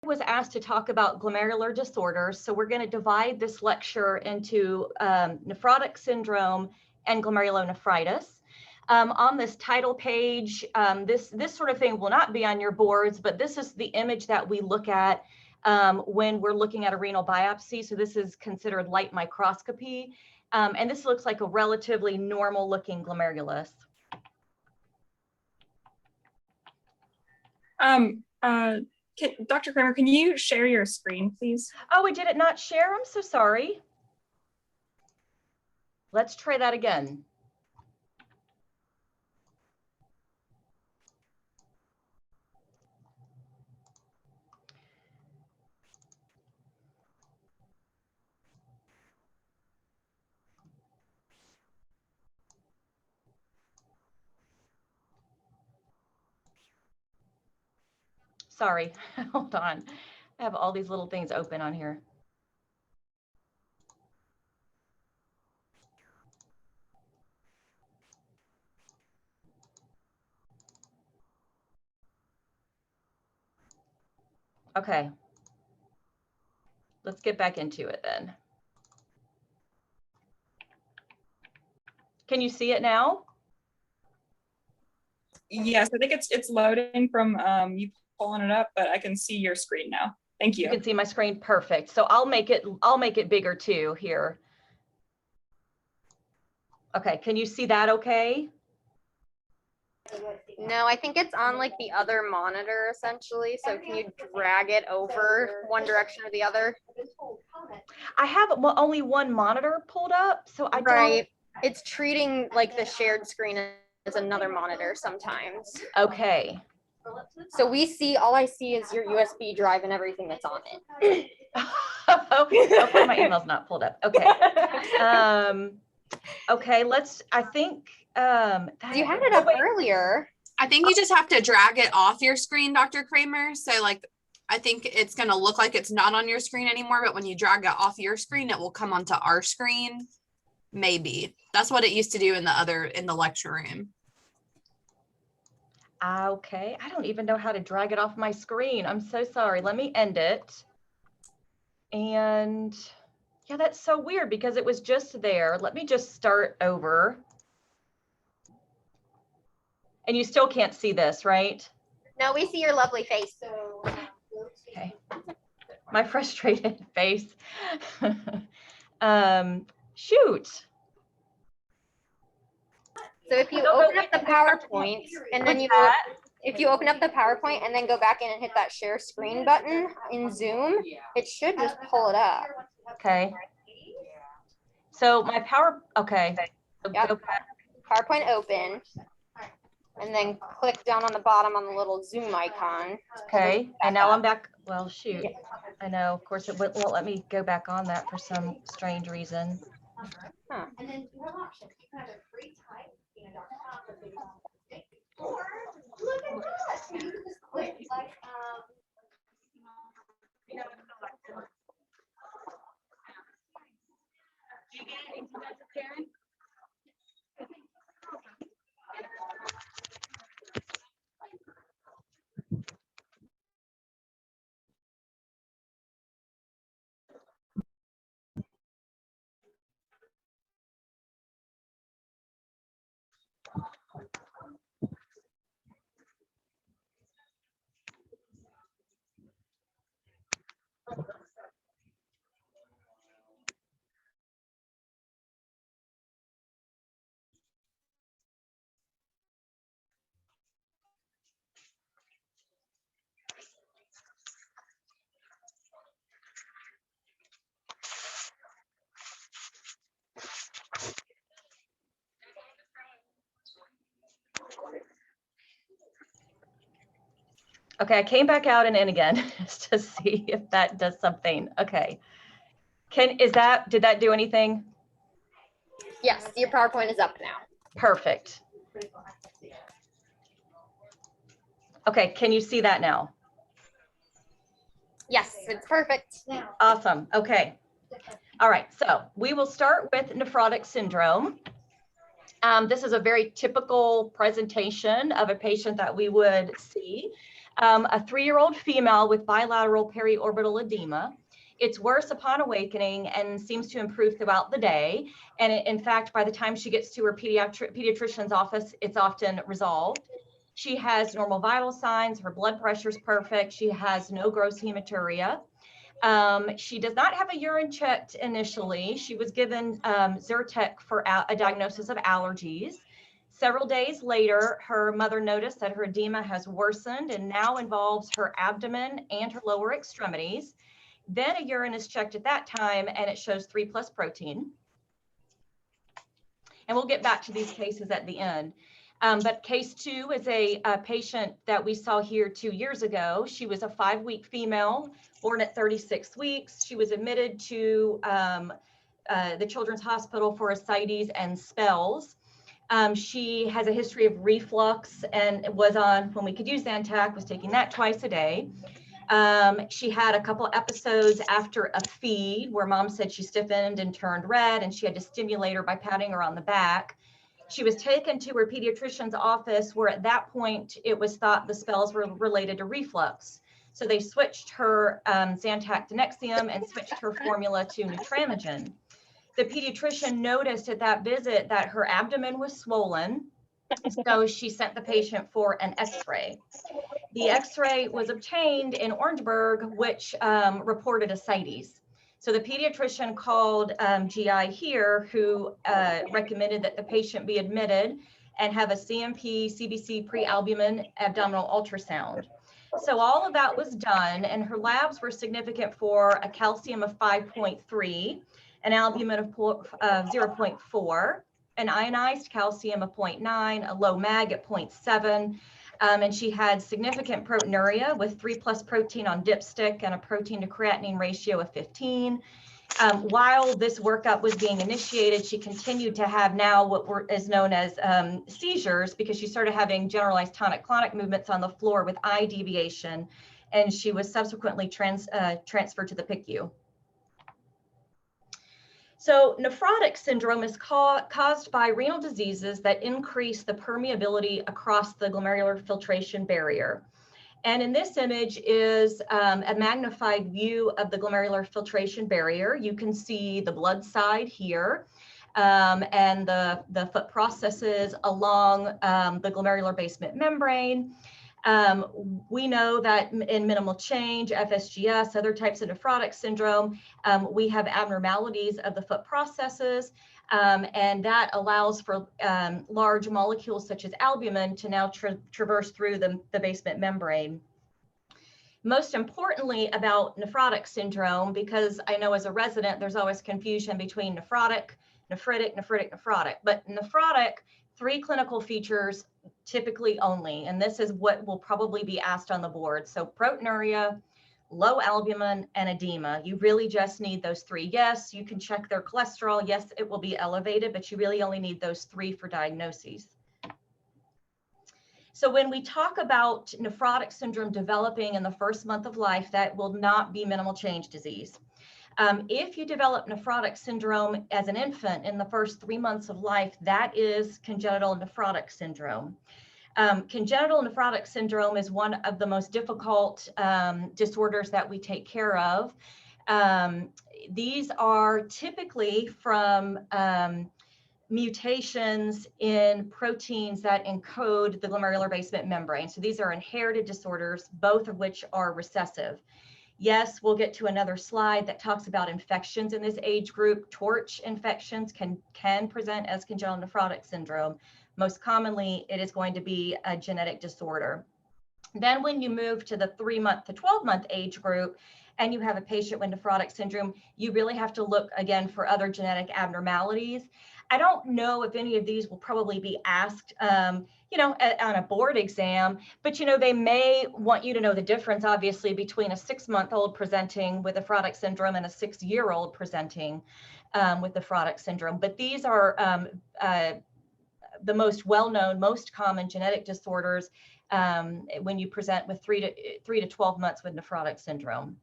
was asked to talk about glomerular disorders, so we're going to divide this lecture into nephrotic syndrome and glomerulonephritis. On this title page, this sort of thing will not be on your boards, but this is the image that we look at when we're looking at a renal biopsy. So this is considered light microscopy, and this looks like a relatively normal looking glomerulus. Dr. Kramer, can you share your screen, please? Oh, I did it not share? I'm so sorry. Let's try that again. Sorry, hold on. I have all these little things open on here. Okay, let's get back into it then. Can you see it now? Yes, I think it's loading from you pulling it up, but I can see your screen now. Thank you. You can see my screen, perfect. So I'll make it bigger too here. Okay, can you see that okay? No, I think it's on like the other monitor essentially. So can you drag it over one direction or the other? I have only one monitor pulled up, so I don't. It's treating like the shared screen as another monitor sometimes. Okay. So we see, all I see is your USB drive and everything that's on it. Okay, my email's not pulled up. Okay. Okay, I think. You had it up earlier. I think you just have to drag it off your screen, Dr. Kramer. So like, I think it's going to look like it's not on your screen anymore, but when you drag it off your screen, it will come onto our screen. Maybe. That's what it used to do in the lecture room. Okay, I don't even know how to drag it off my screen. I'm so sorry. Let me end it. And yeah, that's so weird because it was just there. Let me just start over. And you still can't see this, right? No, we see your lovely face. Okay. My frustrated face. Shoot. So if you open up the PowerPoint and then if you open up the PowerPoint and then go back in and hit that share screen button in Zoom, it should just pull it up. Okay. So my okay. So yep. Go back. PowerPoint open. And then click down on the bottom on the little Zoom icon. Okay, and now I'm back. Well, shoot. I know, of course, it won't let me go back on that for some strange reason. Huh. And then you have options. You can either free type, or look at that. You can just click like Okay, I came back out and in again just to see if that does something. Okay. Did that do anything? Yes, your PowerPoint is up now. Perfect. Okay, can you see that now? Yes, it's perfect. Awesome. Okay. All right, so we will start with nephrotic syndrome. This is a very typical presentation of a patient that we would see. A 3-year-old female with bilateral periorbital edema. It's worse upon awakening and seems to improve throughout the day. And in fact, by the time she gets to her pediatrician's office, it's often resolved. She has normal vital signs. Her blood pressure is perfect. She has no gross hematuria. She does not have a urine checked initially. She was given Zyrtec for a diagnosis of allergies. Several days later, her mother noticed that her edema has worsened and now involves her abdomen and her lower extremities. Then a urine is checked at that time and it shows 3+ protein. And we'll get back to these cases at the end. But case 2 is a patient that we saw here 2 years ago. She was a 5-week female, born at 36 weeks. She was admitted to the Children's Hospital for ascites and spells. She has a history of reflux and was on, when we could use Zantac, was taking that twice a day. She had a couple episodes after a feed where mom said she stiffened and turned red, and she had to stimulate her by patting her on the back. She was taken to her pediatrician's office, where at that point it was thought the spells were related to reflux. So they switched her Zantac to Nexium and switched her formula to Nutramigen. The pediatrician noticed at that visit that her abdomen was swollen, so she sent the patient for an X-ray. The X-ray was obtained in Orangeburg, which reported ascites. So the pediatrician called GI here, who recommended that the patient be admitted and have a CMP, CBC pre-albumin abdominal ultrasound. So all of that was done, and her labs were significant for a calcium of 5.3, an albumin of 0.4, an ionized calcium of 0.9, a low mag at 0.7, and she had significant proteinuria with 3+ protein on dipstick and a protein to creatinine ratio of 15. While this workup was being initiated, she continued to have now what is known as seizures, because she started having generalized tonic-clonic movements on the floor with eye deviation, and she was subsequently transferred to the PICU. So nephrotic syndrome is caused by renal diseases that increase the permeability across the glomerular filtration barrier. And in this image is a magnified view of the glomerular filtration barrier. You can see the blood side here and the foot processes along the glomerular basement membrane. We know that in minimal change, FSGS, other types of nephrotic syndrome, we have abnormalities of the foot processes, and that allows for large molecules such as albumin to now traverse through the basement membrane. Most importantly about nephrotic syndrome, because I know as a resident, there's always confusion between nephrotic, nephritic, but nephrotic, 3 clinical features typically only, and this is what will probably be asked on the board. So proteinuria, low albumin, and edema. You really just need those 3. Yes, you can check their cholesterol. Yes, it will be elevated, but you really only need those 3 for diagnoses. So when we talk about nephrotic syndrome developing in the first month of life, that will not be minimal change disease. If you develop nephrotic syndrome as an infant in the first 3 months of life, that is congenital nephrotic syndrome. Congenital nephrotic syndrome is one of the most difficult disorders that we take care of. These are typically from mutations in proteins that encode the glomerular basement membrane. So these are inherited disorders, both of which are recessive. Yes, we'll get to another slide that talks about infections in this age group. Torch infections can present as congenital nephrotic syndrome. Most commonly, it is going to be a genetic disorder. Then when you move to the 3-month to 12-month age group, and you have a patient with nephrotic syndrome, you really have to look again for other genetic abnormalities. I don't know if any of these will probably be asked, on a board exam, but, they may want you to know the difference, obviously, between a 6-month-old presenting with nephrotic syndrome and a 6-year-old presenting with nephrotic syndrome. But these are the most well-known, most common genetic disorders when you present with 3 to 12 months with nephrotic syndrome.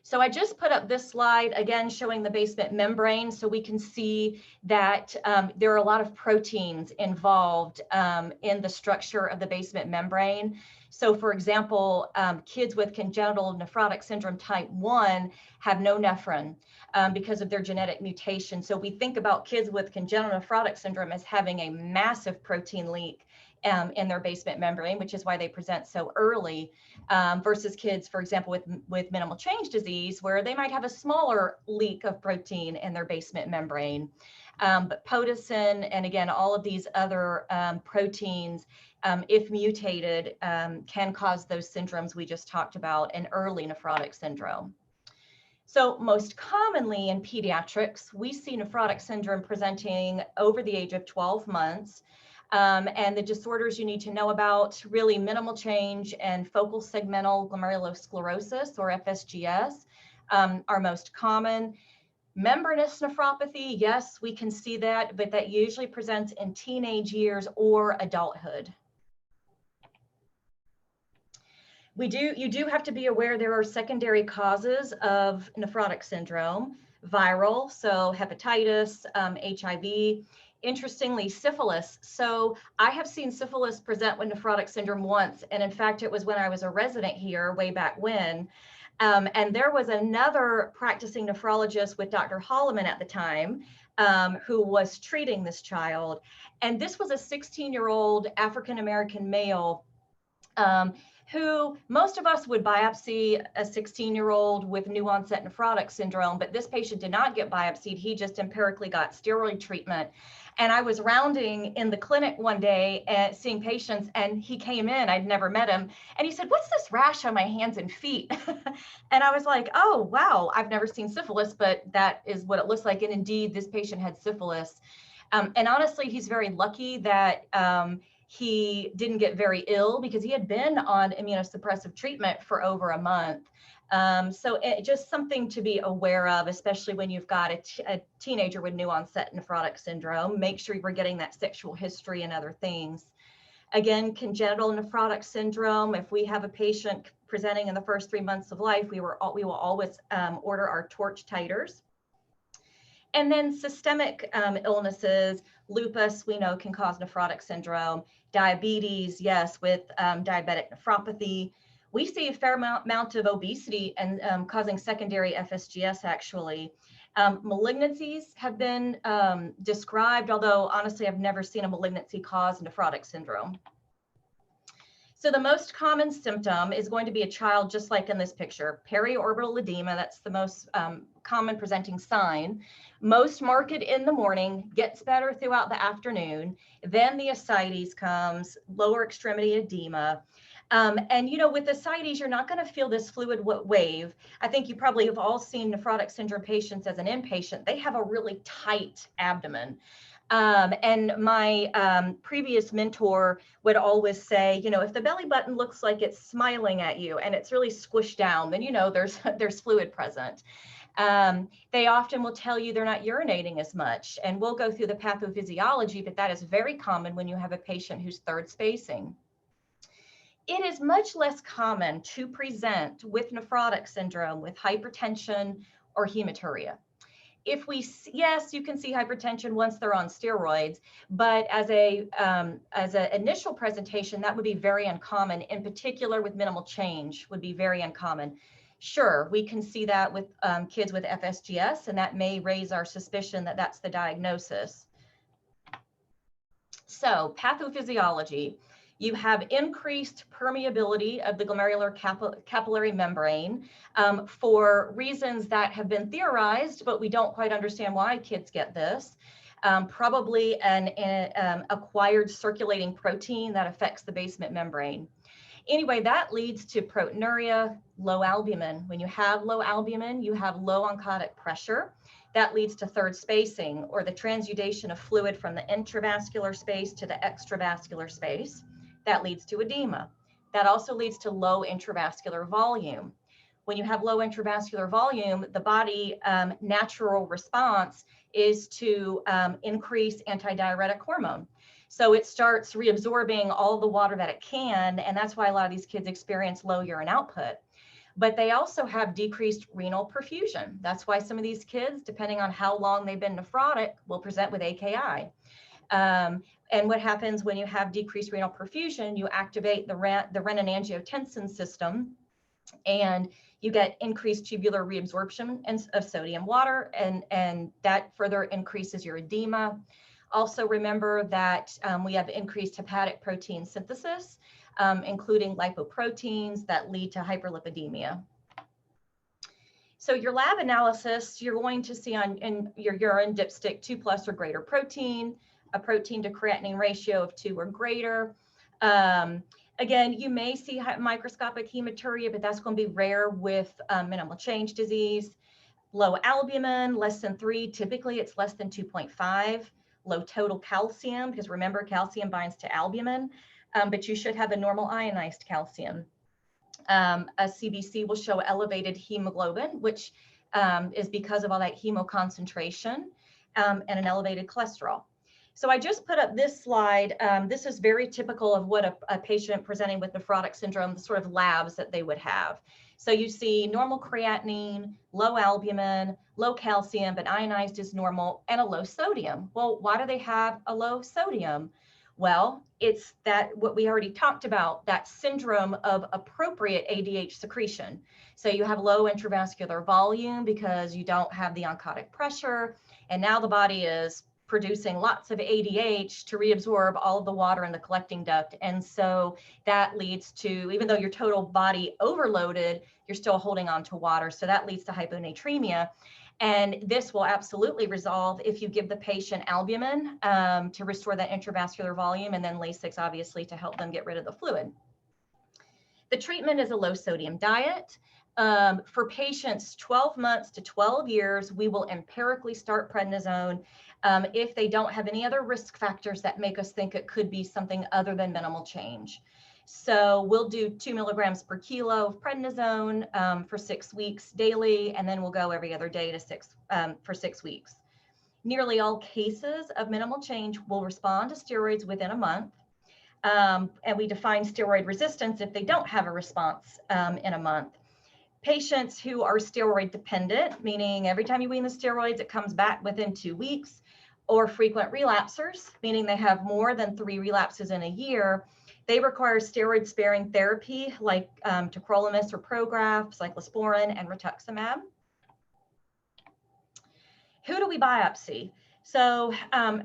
So I just put up this slide again showing the basement membrane so we can see that there are a lot of proteins involved in the structure of the basement membrane. So for example, kids with congenital nephrotic syndrome type 1 have no nephrin because of their genetic mutation. So we think about kids with congenital nephrotic syndrome as having a massive protein leak in their basement membrane, which is why they present so early, versus kids, for example, with minimal change disease, where they might have a smaller leak of protein in their basement membrane. But Potocin, and again, all of these other proteins, if mutated, can cause those syndromes we just talked about in early nephrotic syndrome. So most commonly in pediatrics, we see nephrotic syndrome presenting over the age of 12 months. And the disorders you need to know about, really minimal change and focal segmental glomerulosclerosis, or FSGS, are most common. Membranous nephropathy, yes, we can see that, but that usually presents in teenage years or adulthood. You do have to be aware there are secondary causes of nephrotic syndrome, viral, so hepatitis, HIV, interestingly, syphilis. So I have seen syphilis present with nephrotic syndrome once. And in fact, it was when I was a resident here way back when. And there was another practicing nephrologist with Dr. Holloman at the time who was treating this child. And this was a 16-year-old African-American male who most of us would biopsy a 16-year-old with new onset nephrotic syndrome, but this patient did not get biopsied. He just empirically got steroid treatment. And I was rounding in the clinic one day and seeing patients, and he came in, I'd never met him, and he said, "What's this rash on my hands and feet?" And I was like, "Oh, wow, I've never seen syphilis, but that is what it looks like." And indeed, this patient had syphilis. And honestly, he's very lucky that he didn't get very ill because he had been on immunosuppressive treatment for over a month. So just something to be aware of, especially when you've got a teenager with new onset nephrotic syndrome. Make sure you're getting that sexual history and other things. Again, congenital nephrotic syndrome, if we have a patient presenting in the first 3 months of life, we will always order our torch titers. And then systemic illnesses, lupus, we know can cause nephrotic syndrome. Diabetes, yes, with diabetic nephropathy. We see a fair amount of obesity and causing secondary FSGS, actually. Malignancies have been described, although honestly, I've never seen a malignancy cause nephrotic syndrome. So the most common symptom is going to be a child, just like in this picture, periorbital edema. That's the most common presenting sign. Most marked in the morning, gets better throughout the afternoon. Then the ascites comes, lower extremity edema. And you know, with ascites, you're not going to feel this fluid wave. I think you probably have all seen nephrotic syndrome patients as an inpatient. They have a really tight abdomen. And my previous mentor would always say, you know, if the belly button looks like it's smiling at you and it's really squished down, then you know there's fluid present. They often will tell you they're not urinating as much, and we'll go through the pathophysiology, but that is very common when you have a patient who's third spacing. It is much less common to present with nephrotic syndrome with hypertension or hematuria. If we, yes, you can see hypertension once they're on steroids, but as an initial presentation, that would be very uncommon. In particular, with minimal change, would be very uncommon. Sure, we can see that with kids with FSGS, and that may raise our suspicion that that's the diagnosis. So, pathophysiology. You have increased permeability of the glomerular capillary membrane for reasons that have been theorized, but we don't quite understand why kids get this. Probably an acquired circulating protein that affects the basement membrane. Anyway, that leads to proteinuria, low albumin. When you have low albumin, you have low oncotic pressure. That leads to third spacing, or the transudation of fluid from the intravascular space to the extravascular space. That leads to edema. That also leads to low intravascular volume. When you have low intravascular volume, the body natural response is to increase antidiuretic hormone. So it starts reabsorbing all the water that it can, and that's why a lot of these kids experience low urine output. but they also have decreased renal perfusion. That's why some of these kids, depending on how long they've been nephrotic, will present with AKI. And what happens when you have decreased renal perfusion, you activate the renin-angiotensin system, and you get increased tubular reabsorption of sodium water, and that further increases your edema. Also remember that we have increased hepatic protein synthesis, including lipoproteins that lead to hyperlipidemia. So your lab analysis, you're going to see in your urine dipstick 2+ or greater protein, a protein to creatinine ratio of 2 or greater. Again, you may see microscopic hematuria, but that's going to be rare with minimal change disease. Low albumin, less than 3, typically it's less than 2.5. Low total calcium, because remember, calcium binds to albumin, but you should have a normal ionized calcium. A CBC will show elevated hemoglobin, which is because of all that hemoconcentration, and an elevated cholesterol. So I just put up this slide. This is very typical of what a patient presenting with nephrotic syndrome, the sort of labs that they would have. So you see normal creatinine, low albumin, low calcium, but ionized is normal, and a low sodium. Well, why do they have a low sodium? Well, it's that what we already talked about, that syndrome of appropriate ADH secretion. So you have low intravascular volume because you don't have the oncotic pressure, and now the body is producing lots of ADH to reabsorb all of the water in the collecting duct. And so that leads to, even though your total body overloaded, you're still holding on to water. So that leads to hyponatremia. And this will absolutely resolve if you give the patient albumin to restore that intravascular volume, and then Lasix obviously to help them get rid of the fluid. The treatment is a low sodium diet. For patients 12 months to 12 years, we will empirically start prednisone if they don't have any other risk factors that make us think it could be something other than minimal change. So we'll do 2 milligrams per kilo of prednisone for 6 weeks daily, and then we'll go every other day to for 6 weeks. Nearly all cases of minimal change will respond to steroids within a month. And we define steroid resistance if they don't have a response in a month. Patients who are steroid dependent, meaning every time you wean the steroids, it comes back within 2 weeks, or frequent relapsers, meaning they have more than 3 relapses in a year, they require steroid sparing therapy like tacrolimus or Prograf, cyclosporin, and rituximab. Who do we biopsy? So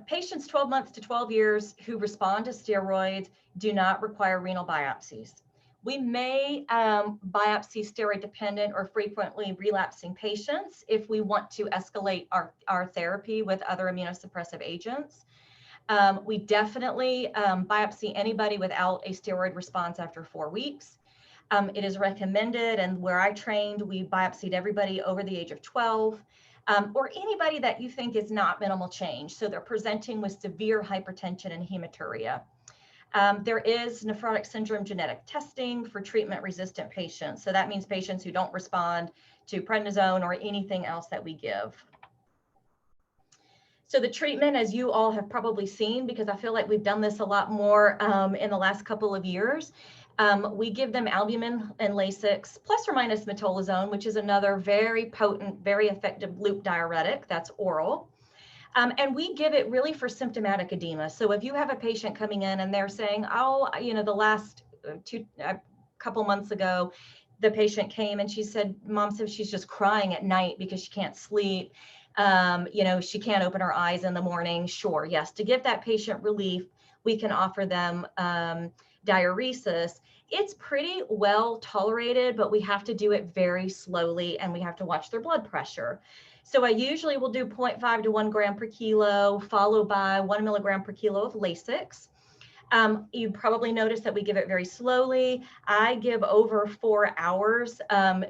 patients 12 months to 12 years who respond to steroids do not require renal biopsies. We may biopsy steroid dependent or frequently relapsing patients if we want to escalate our therapy with other immunosuppressive agents. We definitely biopsy anybody without a steroid response after 4 weeks. It is recommended, and where I trained, we biopsied everybody over the age of 12, or anybody that you think is not minimal change. So they're presenting with severe hypertension and hematuria. There is nephrotic syndrome genetic testing for treatment-resistant patients. So that means patients who don't respond to prednisone or anything else that we give. So the treatment, as you all have probably seen, because I feel like we've done this a lot more in the last couple of years, we give them albumin and Lasix plus or minus metolazone, which is another very potent, very effective loop diuretic that's oral. And we give it really for symptomatic edema. So if you have a patient coming in and they're saying, oh, you know, the last couple months ago, the patient came and she said, Mom says she's just crying at night because she can't sleep. You know, she can't open her eyes in the morning. Sure, yes, to give that patient relief, we can offer them diuresis. It's pretty well tolerated, but we have to do it very slowly and we have to watch their blood pressure. So I usually will do 0.5 to 1 gram per kilo, followed by 1 milligram per kilo of Lasix. You probably noticed that we give it very slowly. I give over 4 hours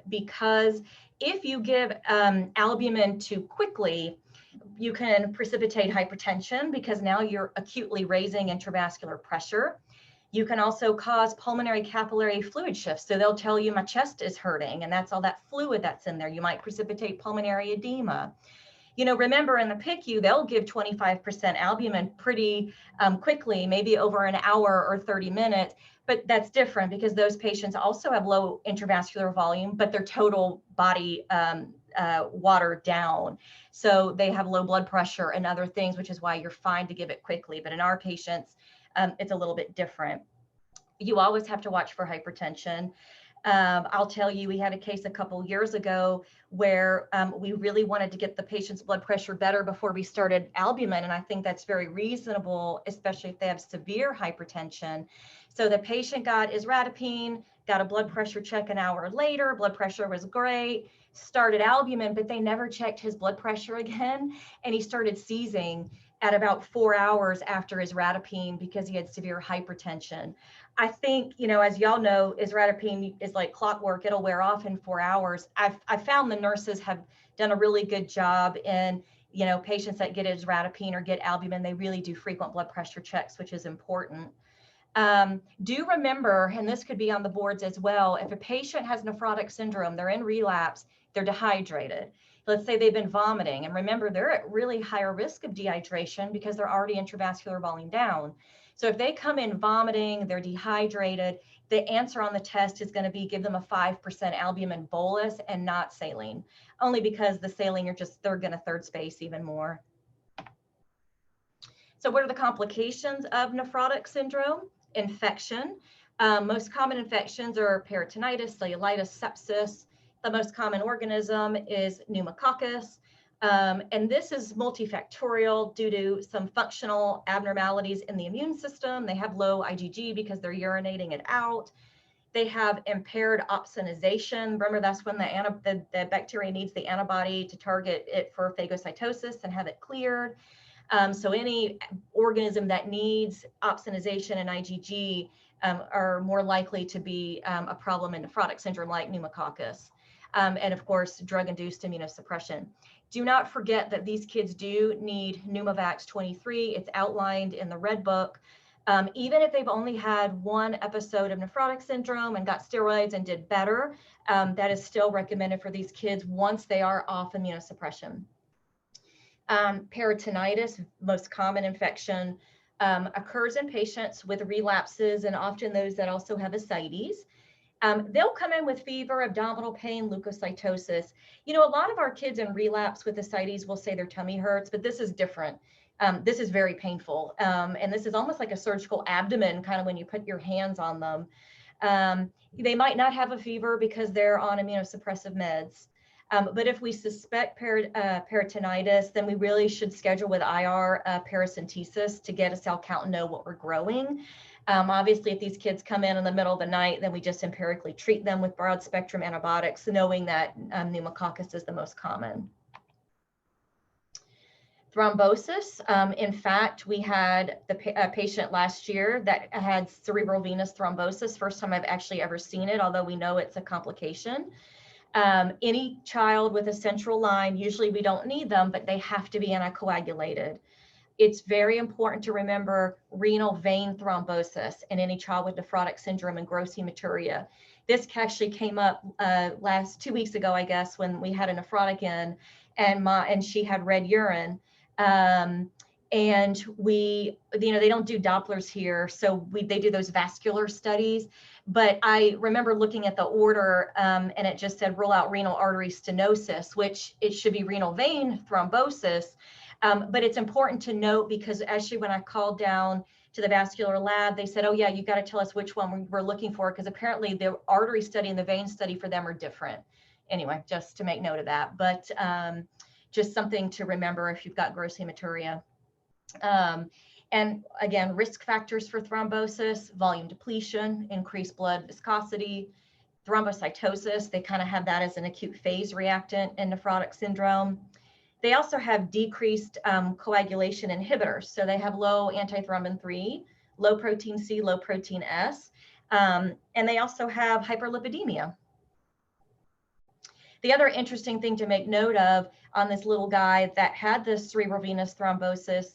because if you give albumin too quickly, you can precipitate hypertension because now you're acutely raising intravascular pressure. You can also cause pulmonary capillary fluid shifts. So they'll tell you my chest is hurting, and that's all that fluid that's in there. You might precipitate pulmonary edema. You know, remember in the PICU, they'll give 25% albumin pretty quickly, maybe over an hour or 30 minutes. But that's different because those patients also have low intravascular volume, but their total body water down. So they have low blood pressure and other things, which is why you're fine to give it quickly. But in our patients, it's a little bit different. You always have to watch for hypertension. I'll tell you, we had a case a couple years ago where we really wanted to get the patient's blood pressure better before we started albumin. And I think that's very reasonable, especially if they have severe hypertension. So the patient got isradipine, got a blood pressure check an hour later, blood pressure was great, started albumin, but they never checked his blood pressure again. And he started seizing at about 4 hours after isradipine because he had severe hypertension. I think, you know, as y'all know, isradipine is like clockwork. It'll wear off in 4 hours. I've found the nurses have done a really good job in, you know, patients that get isradipine or get albumin, they really do frequent blood pressure checks, which is important. Do remember, and this could be on the boards as well, if a patient has nephrotic syndrome, they're in relapse, they're dehydrated. Let's say they've been vomiting, and remember, they're at really higher risk of dehydration because they're already intravascular volume down. So if they come in vomiting, they're dehydrated, the answer on the test is going to be give them a 5% albumin bolus and not saline, only because the saline, they're going to third space even more. So what are the complications of nephrotic syndrome? Infection. Most common infections are peritonitis, cellulitis, sepsis. The most common organism is pneumococcus. And this is multifactorial due to some functional abnormalities in the immune system. They have low IgG because they're urinating it out. They have impaired opsonization. Remember, that's when the bacteria needs the antibody to target it for phagocytosis and have it cleared. So any organism that needs opsonization and IgG are more likely to be a problem in nephrotic syndrome like pneumococcus. And of course, drug-induced immunosuppression. Do not forget that these kids do need Pneumovax 23. It's outlined in the Red Book. Even if they've only had one episode of nephrotic syndrome and got steroids and did better, that is still recommended for these kids once they are off immunosuppression. Peritonitis, most common infection, occurs in patients with relapses and often those that also have ascites. They'll come in with fever, abdominal pain, leukocytosis. You know, a lot of our kids in relapse with ascites will say their tummy hurts, but this is different. This is very painful. And this is almost like a surgical abdomen, kind of when you put your hands on them. They might not have a fever because they're on immunosuppressive meds. But if we suspect peritonitis, then we really should schedule with IR paracentesis to get a cell count and know what we're growing. Obviously, if these kids come in the middle of the night, then we just empirically treat them with broad spectrum antibiotics, knowing that pneumococcus is the most common. Thrombosis. In fact, we had a patient last year that had cerebral venous thrombosis. First time I've actually ever seen it, although we know it's a complication. Any child with a central line, usually we don't need them, but they have to be anticoagulated. It's very important to remember renal vein thrombosis in any child with nephrotic syndrome and gross hematuria. This actually came up 2 weeks ago, I guess, when we had a nephrotic in, and she had red urine. And we, you know, they don't do Dopplers here, so they do those vascular studies. But I remember looking at the order and it just said rule out renal artery stenosis, which it should be renal vein thrombosis. But it's important to note because actually when I called down to the vascular lab, they said, oh yeah, you got to tell us which one we're looking for, because apparently the artery study and the vein study for them are different. Anyway, just to make note of that, but just something to remember if you've got gross hematuria. And again, risk factors for thrombosis: volume depletion, increased blood viscosity, thrombocytosis. They kind of have that as an acute phase reactant in nephrotic syndrome. They also have decreased coagulation inhibitors. So they have low antithrombin 3, low protein C, low protein S, and they also have hyperlipidemia. The other interesting thing to make note of on this little guy that had this cerebral venous thrombosis,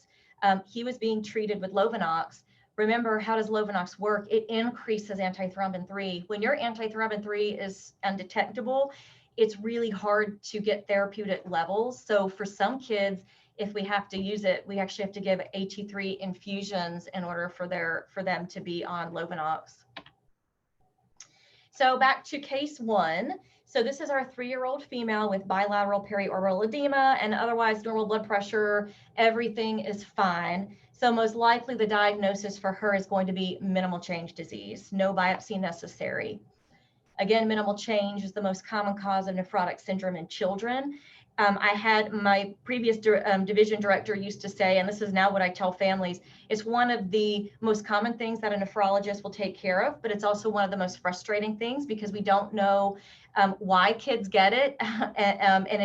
he was being treated with Lovenox. Remember, how does Lovenox work? It increases antithrombin 3. When your antithrombin 3 is undetectable, it's really hard to get therapeutic levels. So for some kids, if we have to use it, we actually have to give AT3 infusions in order for them to be on Lovenox. So back to case 1. So this is our 3-year-old female with bilateral periorbital edema and otherwise normal blood pressure. Everything is fine. So most likely the diagnosis for her is going to be minimal change disease, no biopsy necessary. Again, minimal change is the most common cause of nephrotic syndrome in children. I had my previous division director used to say, and this is now what I tell families, it's one of the most common things that a nephrologist will take care of, but it's also one of the most frustrating things because we don't know why kids get it,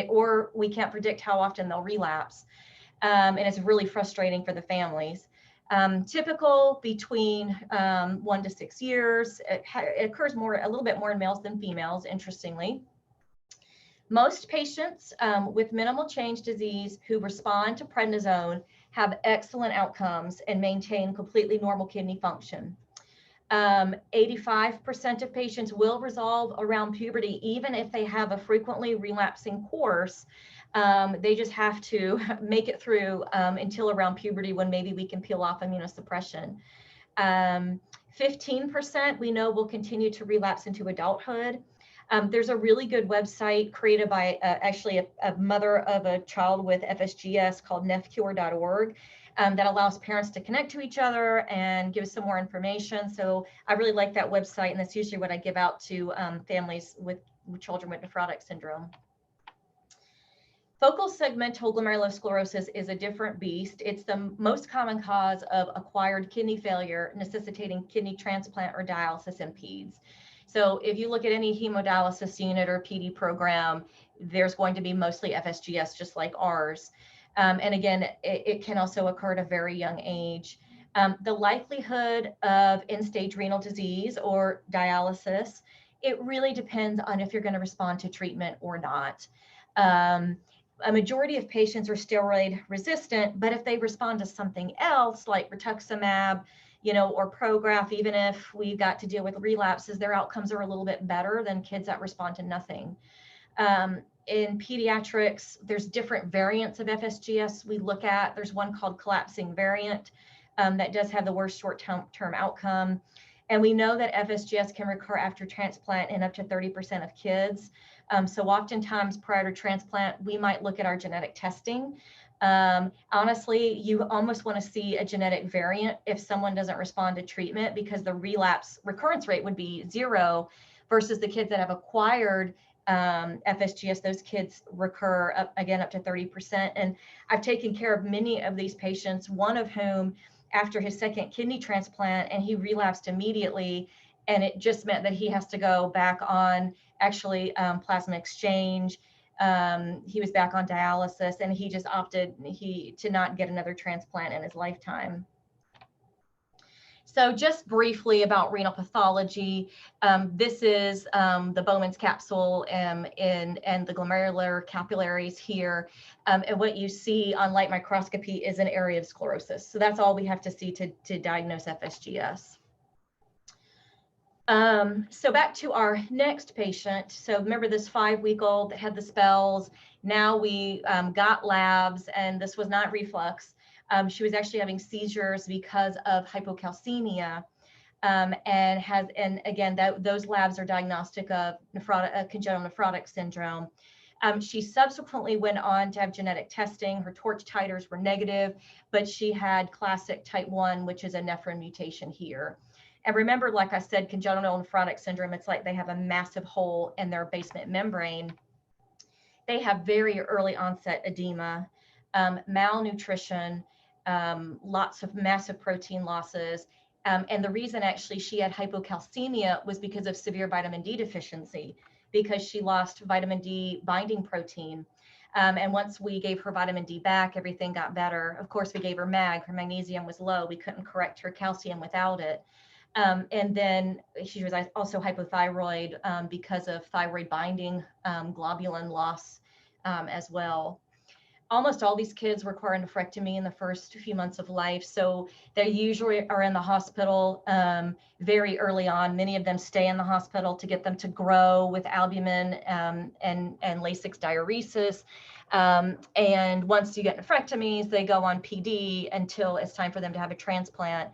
or we can't predict how often they'll relapse. And it's really frustrating for the families. Typical between 1 to 6 years. It occurs a little bit more in males than females, interestingly. Most patients with minimal change disease who respond to prednisone have excellent outcomes and maintain completely normal kidney function. 85% of patients will resolve around puberty, even if they have a frequently relapsing course. They just have to make it through until around puberty when maybe we can peel off immunosuppression. 15% we know will continue to relapse into adulthood. There's a really good website created by actually a mother of a child with FSGS called nephcure.org that allows parents to connect to each other and give some more information. So I really like that website, and that's usually what I give out to families with children with nephrotic syndrome. Focal segmental glomerulosclerosis is a different beast. It's the most common cause of acquired kidney failure necessitating kidney transplant or dialysis in peds. So if you look at any hemodialysis unit or PD program, there's going to be mostly FSGS, just like ours. And again, it can also occur at a very young age. The likelihood of end-stage renal disease or dialysis, it really depends on if you're going to respond to treatment or not. A majority of patients are steroid resistant, but if they respond to something else like rituximab, or Prograf, even if we got to deal with relapses, their outcomes are a little bit better than kids that respond to nothing. In pediatrics, there's different variants of FSGS we look at. There's one called collapsing variant that does have the worst short-term outcome. And we know that FSGS can recur after transplant in up to 30% of kids. So oftentimes prior to transplant, we might look at our genetic testing. Honestly, you almost want to see a genetic variant if someone doesn't respond to treatment, because the recurrence rate would be 0 versus the kids that have acquired FSGS. Those kids recur up to 30%. And I've taken care of many of these patients, one of whom after his second kidney transplant, and he relapsed immediately. And it just meant that he has to go back on actually plasma exchange. He was back on dialysis, and he just opted to not get another transplant in his lifetime. So just briefly about renal pathology, this is the Bowman's capsule and the glomerular capillaries here. And what you see on light microscopy is an area of sclerosis. So that's all we have to see to diagnose FSGS. So back to our next patient. So remember this 5-week-old that had the spells. Now we got labs, and this was not reflux. She was actually having seizures because of hypocalcemia, and again, those labs are diagnostic of congenital nephrotic syndrome. She subsequently went on to have genetic testing. Her torch titers were negative, but she had classic type 1, which is a nephron mutation here. And remember, like I said, congenital nephrotic syndrome, it's like they have a massive hole in their basement membrane. They have very early onset edema, malnutrition, lots of massive protein losses. And the reason actually she had hypocalcemia was because of severe vitamin D deficiency, because she lost vitamin D binding protein. And once we gave her vitamin D back, everything got better. Of course, we gave her mag. Her magnesium was low. We couldn't correct her calcium without it. And then she was also hypothyroid because of thyroid binding globulin loss as well. almost all these kids require nephrectomy in the first few months of life. So they usually are in the hospital very early on. Many of them stay in the hospital to get them to grow with albumin and Lasix diuresis. And once you get nephrectomies, they go on PD until it's time for them to have a transplant.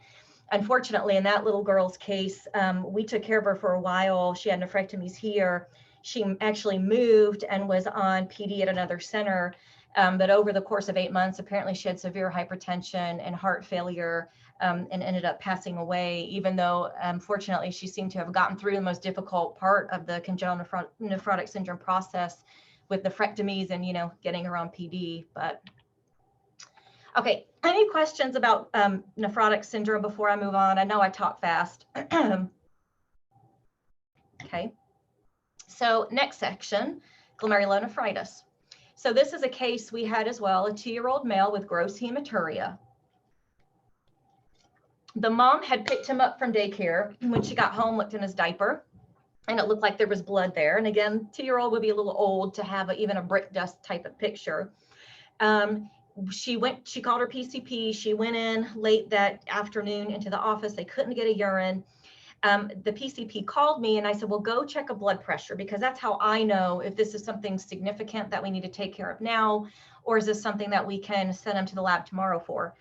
Unfortunately, in that little girl's case, we took care of her for a while. She had nephrectomies here. She actually moved and was on PD at another center. But over the course of 8 months, apparently she had severe hypertension and heart failure and ended up passing away, even though, fortunately, she seemed to have gotten through the most difficult part of the congenital nephrotic syndrome process with nephrectomies and, getting her on PD. But okay, any questions about nephrotic syndrome before I move on? I know I talk fast. Okay, so next section, glomerulonephritis. So this is a case we had as well, a 2-year-old male with gross hematuria. The mom had picked him up from daycare. When she got home, looked in his diaper, and it looked like there was blood there. And again, 2-year-old would be a little old to have even a brick dust type of picture. She called her PCP. She went in late that afternoon into the office. They couldn't get a urine. The PCP called me and I said, well, go check a blood pressure, because that's how I know if this is something significant that we need to take care of now, or is this something that we can send him to the lab tomorrow for.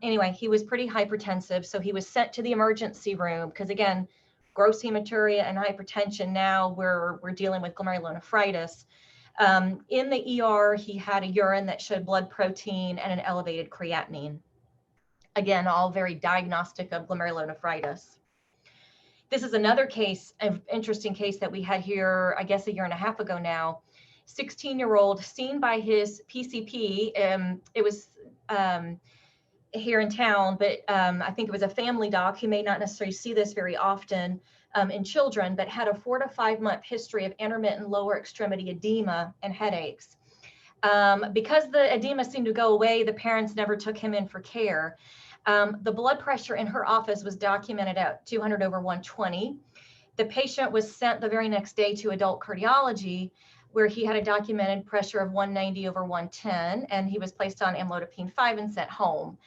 Anyway, he was pretty hypertensive. So he was sent to the emergency room because, again, gross hematuria and hypertension, now we're dealing with glomerulonephritis. In the ER, he had a urine that showed blood protein and an elevated creatinine. Again, all very diagnostic of glomerulonephritis. This is another case, an interesting case that we had here, I guess, 1.5 years ago now. 16-year-old seen by his PCP. It was here in town, but I think it was a family doc who may not necessarily see this very often in children, but had a 4 to 5 month history of intermittent lower extremity edema and headaches. Because the edema seemed to go away, the parents never took him in for care. The blood pressure in her office was documented at 200/120. The patient was sent the very next day to adult cardiology, where he had a documented pressure of 190/110, and he was placed on amlodipine 5 and sent home.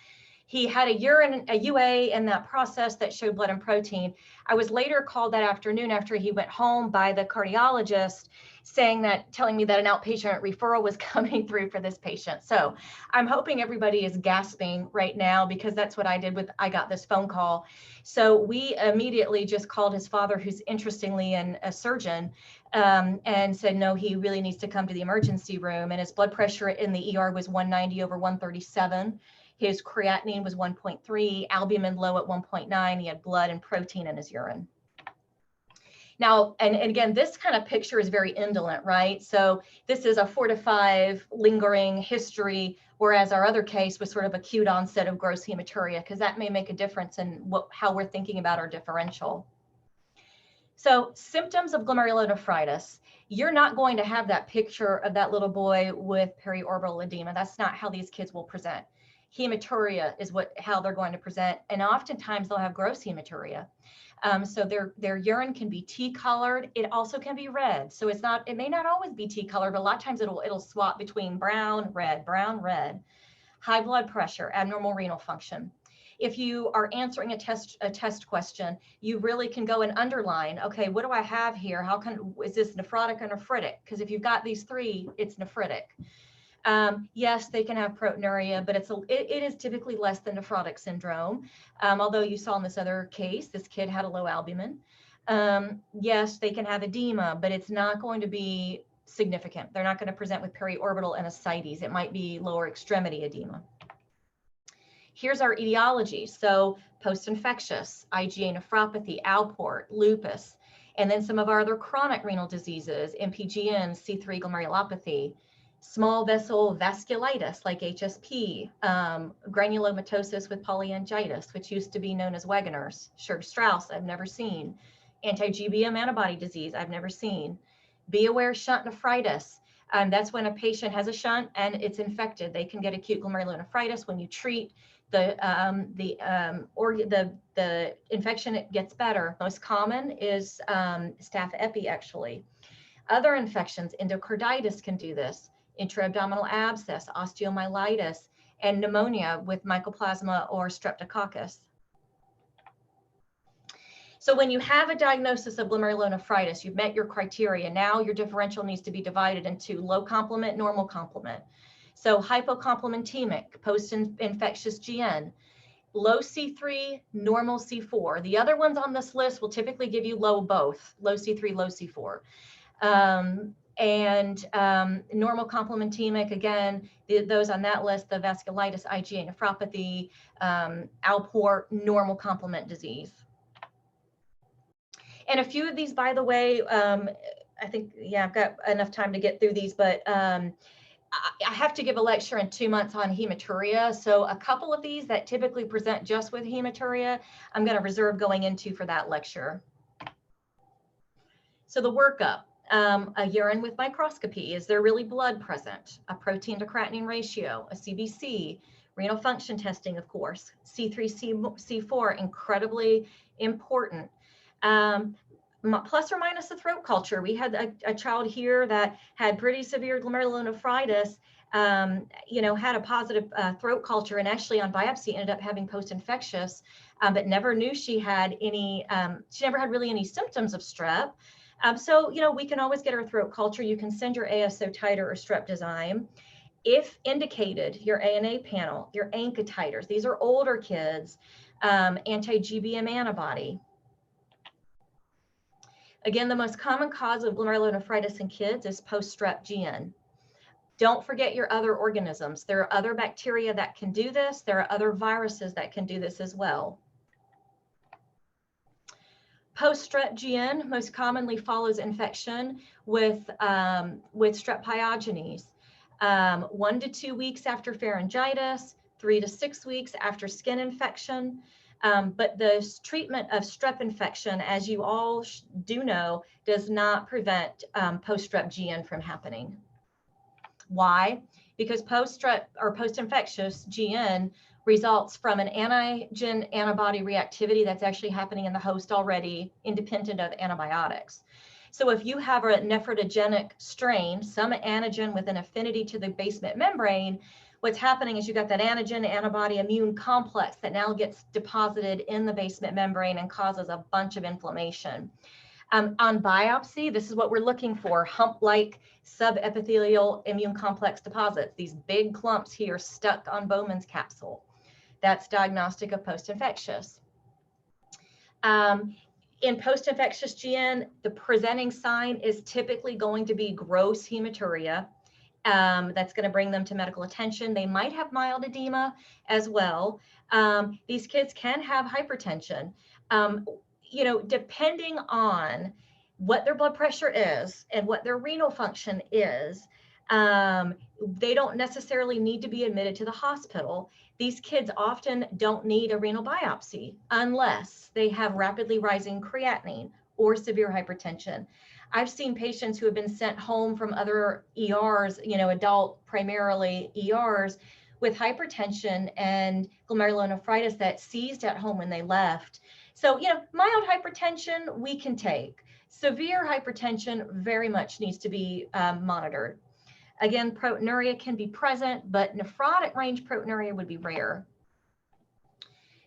He had a UA in that process that showed blood and protein. I was later called that afternoon after he went home by the cardiologist telling me that an outpatient referral was coming through for this patient. So I'm hoping everybody is gasping right now, because that's what I did I got this phone call. So we immediately just called his father, who's interestingly a surgeon, and said, no, he really needs to come to the emergency room. And his blood pressure in the ER was 190/137. His creatinine was 1.3, albumin low at 1.9. He had blood and protein in his urine. Now, and again, this kind of picture is very indolent, right? So this is a 4 to 5 lingering history, whereas our other case was sort of acute onset of gross hematuria, because that may make a difference in how we're thinking about our differential. So symptoms of glomerulonephritis, you're not going to have that picture of that little boy with periorbital edema. That's not how these kids will present. Hematuria is how they're going to present, and oftentimes they'll have gross hematuria. So their urine can be tea colored. It also can be red. So it may not always be tea colored, but a lot of times it'll swap between brown, red, high blood pressure, abnormal renal function. If you are answering a test question, you really can go and underline, okay, what do I have here? Is this nephrotic or nephritic? Because if you've got these 3, it's nephritic. Yes, they can have proteinuria, but it is typically less than nephrotic syndrome. Although you saw in this other case, this kid had a low albumin. Yes, they can have edema, but it's not going to be significant. They're not going to present with periorbital and ascites. It might be lower extremity edema. Here's our etiology. So post-infectious, IgA nephropathy, Alport, lupus, and then some of our other chronic renal diseases, MPGN, C3 glomerulopathy, small vessel vasculitis like HSP, granulomatosis with polyangiitis, which used to be known as Wegener's, Sturge-Strauss, I've never seen, anti-GBM antibody disease, I've never seen. Be aware shunt nephritis. That's when a patient has a shunt and it's infected. They can get acute glomerulonephritis. When you treat the infection, it gets better. Most common is staph epi, actually. Other infections, endocarditis can do this. intra-abdominal abscess, osteomyelitis, and pneumonia with mycoplasma or streptococcus. So when you have a diagnosis of glomerulonephritis, you've met your criteria. Now your differential needs to be divided into low complement, normal complement. So hypocomplementemic, post-infectious GN, low C3, normal C4. The other ones on this list will typically give you low both, low C3, low C4. Normal complementemic, again, those on that list, the vasculitis, IgA nephropathy, Alport, normal complement disease. And a few of these, by the way, I think, yeah, I've got enough time to get through these, but I have to give a lecture in 2 months on hematuria. So a couple of these that typically present just with hematuria, I'm going to reserve going into for that lecture. So the workup, a urine with microscopy. Is there really blood present? A protein to creatinine ratio, a CBC, renal function testing, of course, C3, C4, incredibly important. Plus or minus a throat culture. We had a child here that had pretty severe glomerulonephritis, had a positive throat culture, and actually on biopsy ended up having post-infectious, but never knew she had any, she never had really any symptoms of strep. So, we can always get her throat culture. You can send your ASO titer or strep design. If indicated, your ANA panel, your ANCA titers, these are older kids, anti-GBM antibody. Again, the most common cause of glomerulonephritis in kids is post-strep GN. Don't forget your other organisms. There are other bacteria that can do this. There are other viruses that can do this as well. Post-strep GN most commonly follows infection with strep pyogenes. 1 to 2 weeks after pharyngitis, 3 to 6 weeks after skin infection. But the treatment of strep infection, as you all do know, does not prevent post-strep GN from happening. Why? Because post-strep or post-infectious GN results from an antigen antibody reactivity that's actually happening in the host already, independent of antibiotics. So if you have a nephrogenic strain, some antigen with an affinity to the basement membrane, what's happening is you got that antigen antibody immune complex that now gets deposited in the basement membrane and causes a bunch of inflammation. On biopsy, this is what we're looking for: hump-like subepithelial immune complex deposits, these big clumps here stuck on Bowman's capsule. That's diagnostic of post-infectious. In post-infectious GN, the presenting sign is typically going to be gross hematuria. That's going to bring them to medical attention. They might have mild edema as well. These kids can have hypertension. Depending on what their blood pressure is and what their renal function is, they don't necessarily need to be admitted to the hospital. These kids often don't need a renal biopsy unless they have rapidly rising creatinine or severe hypertension. I've seen patients who have been sent home from other ERs, adult primarily ERs, with hypertension and glomerulonephritis that seized at home when they left. So, mild hypertension we can take. Severe hypertension very much needs to be monitored. Again, proteinuria can be present, but nephrotic range proteinuria would be rare.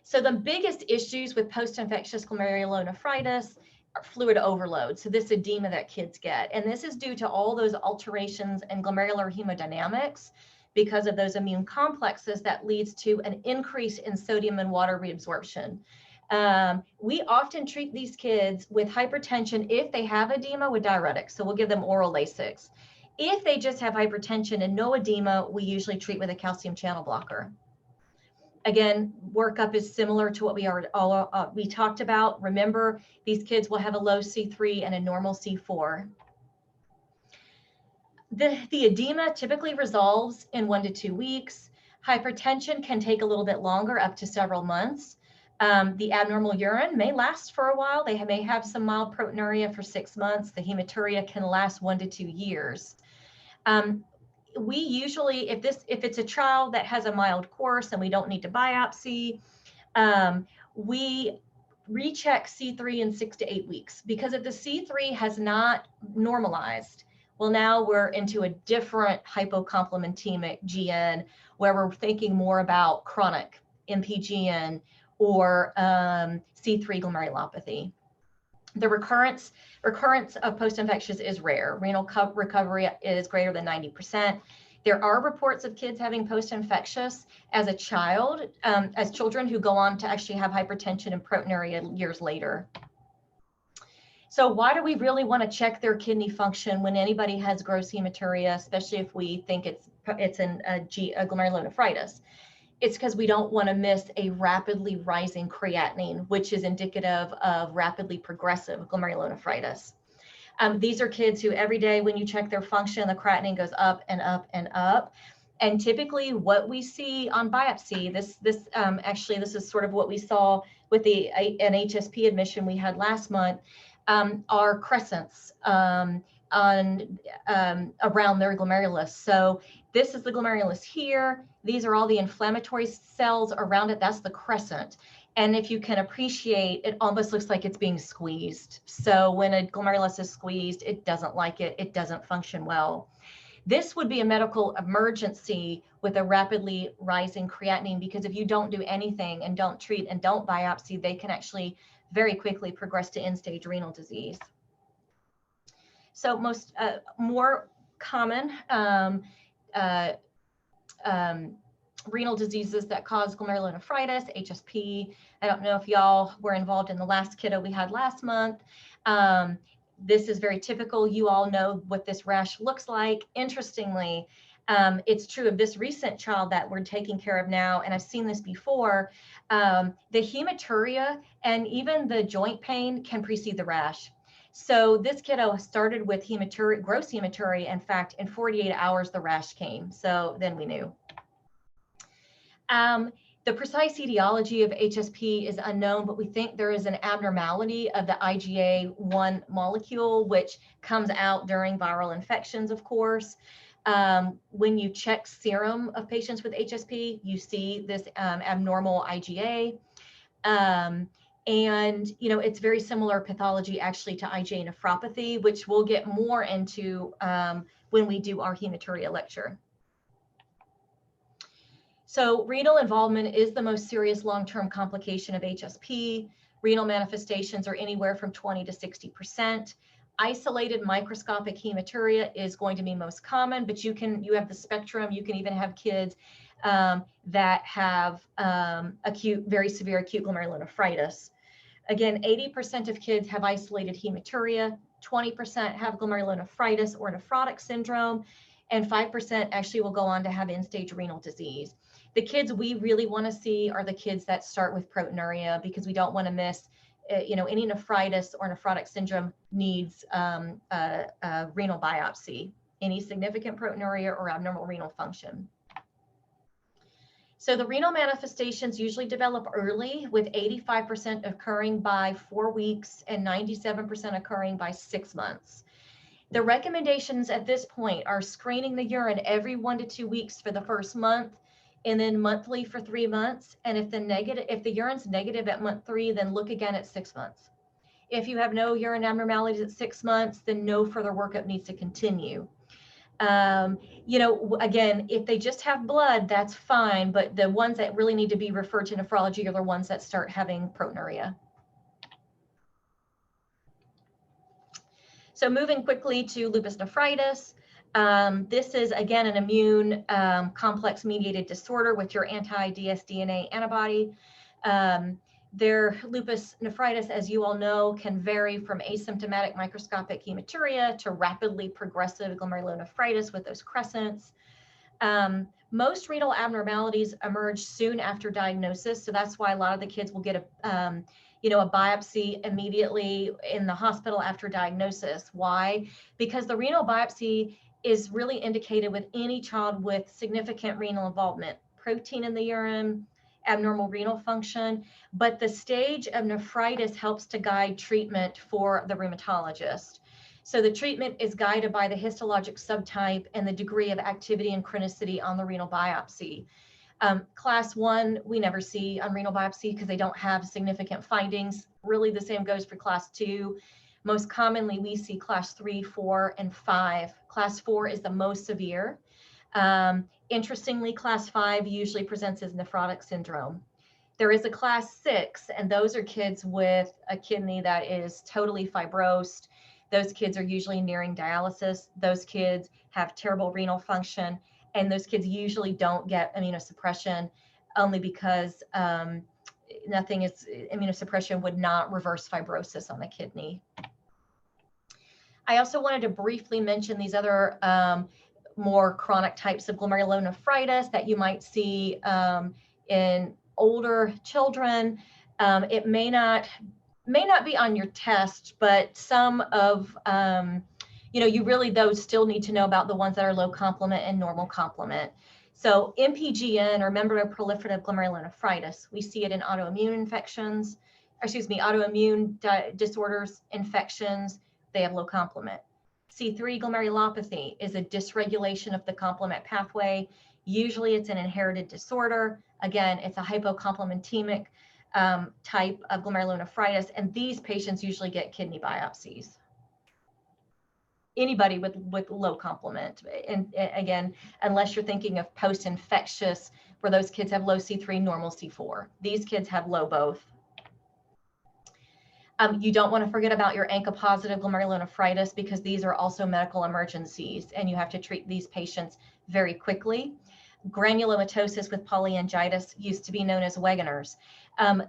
So the biggest issues with post-infectious glomerulonephritis are fluid overload. So this edema that kids get, and this is due to all those alterations in glomerular hemodynamics because of those immune complexes that leads to an increase in sodium and water reabsorption. We often treat these kids with hypertension if they have edema with diuretics. So we'll give them oral Lasix. If they just have hypertension and no edema, we usually treat with a calcium channel blocker. Again, workup is similar to what we talked about. Remember, these kids will have a low C3 and a normal C4. The edema typically resolves in 1 to 2 weeks. Hypertension can take a little bit longer, up to several months. The abnormal urine may last for a while. They may have some mild proteinuria for 6 months. The hematuria can last 1 to 2 years. We usually, if it's a child that has a mild course and we don't need to biopsy, we recheck C3 in 6 to 8 weeks, because if the C3 has not normalized, Well, now we're into a different hypocomplementemic GN where we're thinking more about chronic MPGN or C3 glomerulopathy. The recurrence of post-infectious is rare. Renal recovery is greater than 90%. There are reports of kids having post-infectious as a child, as children who go on to actually have hypertension and proteinuria years later. So why do we really want to check their kidney function when anybody has gross hematuria, especially if we think it's a glomerulonephritis? It's because we don't want to miss a rapidly rising creatinine, which is indicative of rapidly progressive glomerulonephritis. These are kids who every day when you check their function, the creatinine goes up and up and up. And typically what we see on biopsy, this is sort of what we saw with an HSP admission we had last month, are crescents around their glomerulus. So this is the glomerulus here. These are all the inflammatory cells around it. That's the crescent. And if you can appreciate, it almost looks like it's being squeezed. So when a glomerulus is squeezed, it doesn't like it. It doesn't function well. This would be a medical emergency with a rapidly rising creatinine, because if you don't do anything and don't treat and don't biopsy, they can actually very quickly progress to end-stage renal disease. So more common renal diseases that cause glomerulonephritis, HSP. I don't know if y'all were involved in the last kiddo we had last month. This is very typical. You all know what this rash looks like. Interestingly, it's true of this recent child that we're taking care of now, and I've seen this before. The hematuria and even the joint pain can precede the rash. So this kiddo started with hematuria, gross hematuria. In fact, in 48 hours, the rash came. So then we knew. The precise etiology of HSP is unknown, but we think there is an abnormality of the IgA1 molecule, which comes out during viral infections, of course. When you check serum of patients with HSP, you see this abnormal IgA. And, you know, it's very similar pathology actually to IgA nephropathy, which we'll get more into when we do our hematuria lecture. So renal involvement is the most serious long-term complication of HSP. Renal manifestations are anywhere from 20 to 60%. Isolated microscopic hematuria is going to be most common, but you have the spectrum. You can even have kids that have very severe acute glomerulonephritis. Again, 80% of kids have isolated hematuria, 20% have glomerulonephritis or nephrotic syndrome, and 5% actually will go on to have end-stage renal disease. The kids we really want to see are the kids that start with proteinuria, because we don't want to miss, any nephritis or nephrotic syndrome needs a renal biopsy, any significant proteinuria or abnormal renal function. So the renal manifestations usually develop early, with 85% occurring by 4 weeks and 97% occurring by 6 months. The recommendations at this point are screening the urine every 1 to 2 weeks for the first month, and then monthly for 3 months. And if the urine's negative at month 3, then look again at 6 months. If you have no urine abnormalities at 6 months, then no further workup needs to continue. Again, if they just have blood, that's fine, but the ones that really need to be referred to nephrology are the ones that start having proteinuria. So moving quickly to lupus nephritis. This is, again, an immune complex mediated disorder with your anti-dsDNA antibody. Their lupus nephritis, as you all know, can vary from asymptomatic microscopic hematuria to rapidly progressive glomerulonephritis with those crescents. Most renal abnormalities emerge soon after diagnosis, so that's why a lot of the kids will get a biopsy immediately in the hospital after diagnosis. Why? Because the renal biopsy is really indicated with any child with significant renal involvement, protein in the urine, abnormal renal function, but the stage of nephritis helps to guide treatment for the rheumatologist. So the treatment is guided by the histologic subtype and the degree of activity and chronicity on the renal biopsy. Class 1, we never see on renal biopsy because they don't have significant findings. Really, the same goes for class 2. Most commonly, we see class 3, 4, and 5. Class 4 is the most severe. Interestingly, class 5 usually presents as nephrotic syndrome. There is a class 6, and those are kids with a kidney that is totally fibrosed. Those kids are usually nearing dialysis. Those kids have terrible renal function, and those kids usually don't get immunosuppression only because immunosuppression would not reverse fibrosis on the kidney. I also wanted to briefly mention these other more chronic types of glomerulonephritis that you might see in older children. It may not be on your test, but some of, you really those still need to know about the ones that are low complement and normal complement. So MPGN, or membranoproliferative glomerulonephritis, we see it in autoimmune infections, autoimmune disorders, infections, they have low complement. C3 glomerulopathy is a dysregulation of the complement pathway. Usually it's an inherited disorder. Again, it's a hypocomplementemic type of glomerulonephritis, and these patients usually get kidney biopsies. Anybody with low complement, and again, unless you're thinking of post-infectious, where those kids have low C3, normal C4. These kids have low both. You don't want to forget about your ANCA-positive glomerulonephritis, because these are also medical emergencies, and you have to treat these patients very quickly. Granulomatosis with polyangiitis used to be known as Wegener's.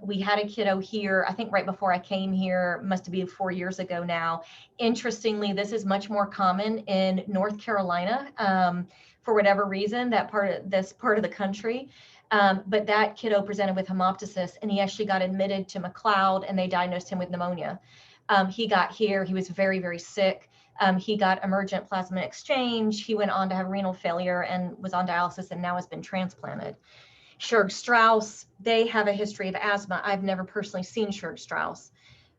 We had a kiddo here, I think right before I came here, must have been 4 years ago now. Interestingly, this is much more common in North Carolina for whatever reason, this part of the country. But that kiddo presented with hemoptysis, and he actually got admitted to McLeod, and they diagnosed him with pneumonia. He got here, he was very, very sick. He got emergent plasma exchange. He went on to have renal failure and was on dialysis, and now has been transplanted. Scherg-Strauss, they have a history of asthma. I've never personally seen Scherg-Strauss.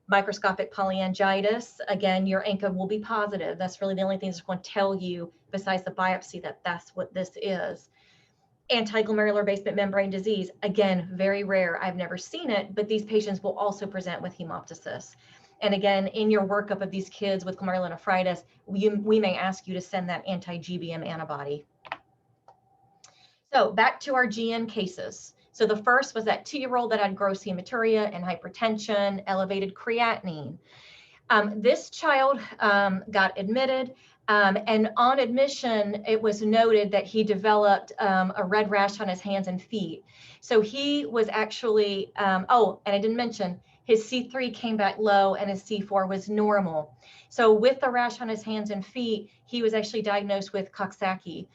Microscopic polyangiitis, again, your ANCA will be positive. That's really the only thing that's going to tell you, besides the biopsy, that that's what this is. Antiglomerular basement membrane disease, again, very rare. I've never seen it, but these patients will also present with hemoptysis. And again, in your workup of these kids with glomerulonephritis, we may ask you to send that anti-GBM antibody. So back to our GN cases. So the first was that 2-year-old that had gross hematuria and hypertension, elevated creatinine. This child got admitted, and on admission, it was noted that he developed a red rash on his hands and feet. So he was actually, oh, and I didn't mention, his C3 came back low and his C4 was normal. So with the rash on his hands and feet, he was actually diagnosed with Coxsackie,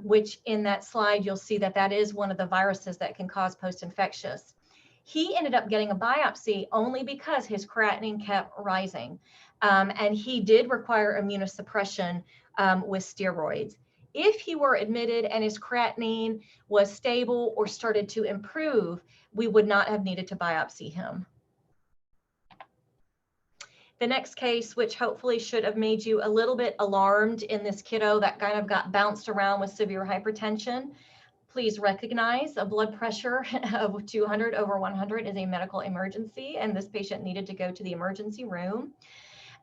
which in that slide, you'll see that that is one of the viruses that can cause post-infectious. He ended up getting a biopsy only because his creatinine kept rising. And he did require immunosuppression with steroids. If he were admitted and his creatinine was stable or started to improve, we would not have needed to biopsy him. The next case, which hopefully should have made you a little bit alarmed in this kiddo that kind of got bounced around with severe hypertension, please recognize a blood pressure of 200 over 100 is a medical emergency, and this patient needed to go to the emergency room.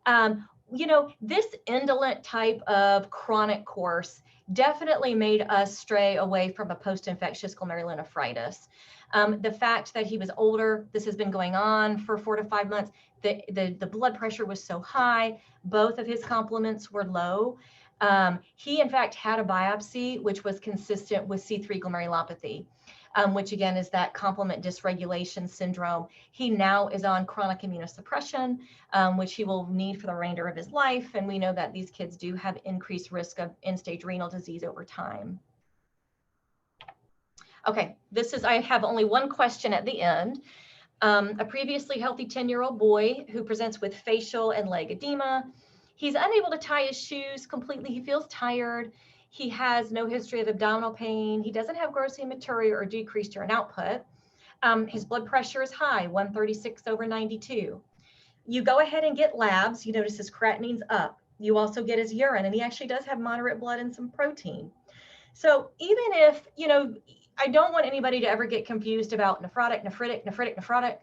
You know, this indolent type of chronic course definitely made us stray away from a post-infectious glomerulonephritis. The fact that he was older, this has been going on for 4 to 5 months, the blood pressure was so high, both of his complements were low. He in fact had a biopsy which was consistent with C3 glomerulopathy, which again is that complement dysregulation syndrome. He now is on chronic immunosuppression, which he will need for the remainder of his life. And we know that these kids do have increased risk of end-stage renal disease over time. Okay, I have only one question at the end. A previously healthy 10-year-old boy who presents with facial and leg edema. He's unable to tie his shoes completely. He feels tired. He has no history of abdominal pain. He doesn't have gross hematuria or decreased urine output. His blood pressure is high, 136 over 92. You go ahead and get labs. You notice his creatinine's up. You also get his urine, and he actually does have moderate blood and some protein. So even if, you know, I don't want anybody to ever get confused about nephrotic.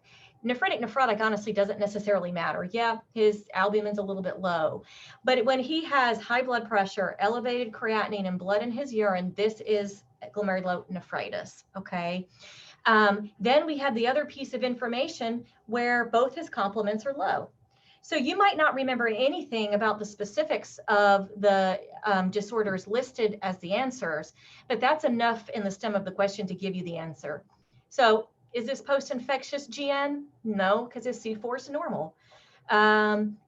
Nephrotic honestly doesn't necessarily matter. Yeah, his albumin's a little bit low, but when he has high blood pressure, elevated creatinine and blood in his urine, this is glomerulonephritis, okay? Then we have the other piece of information where both his complements are low. So you might not remember anything about the specifics of the disorders listed as the answers, but that's enough in the stem of the question to give you the answer. So is this post-infectious GN? No, because his C4 is normal.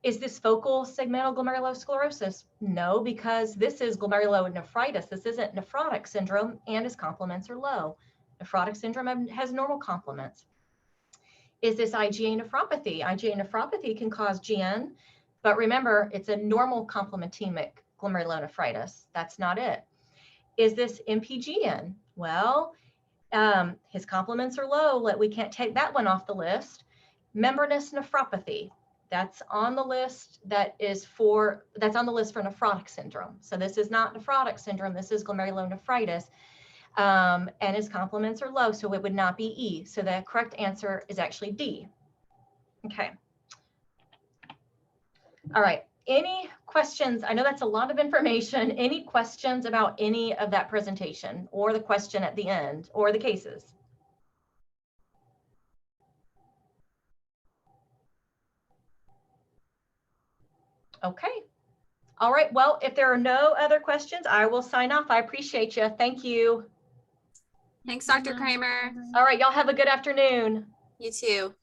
Is this focal segmental glomerulosclerosis? No, because this is glomerulonephritis. This isn't nephrotic syndrome, and his complements are low. Nephrotic syndrome has normal complements. Is this IgA nephropathy? IgA nephropathy can cause GN, but remember, it's a normal complementemic glomerulonephritis. That's not it. Is this MPGN? Well, his complements are low. We can't take that one off the list. Membranous nephropathy. That's on the list. That's on the list for nephrotic syndrome. So this is not nephrotic syndrome. This is glomerulonephritis. And his complements are low, so it would not be E. So the correct answer is actually D. Okay. All right. Any questions? I know that's a lot of information. Any questions about any of that presentation or the question at the end or the cases? Okay. All right. Well, if there are no other questions, I will sign off. I appreciate you. Thank you. Thanks, Dr. Kramer. All right. Y'all have a good afternoon. You too.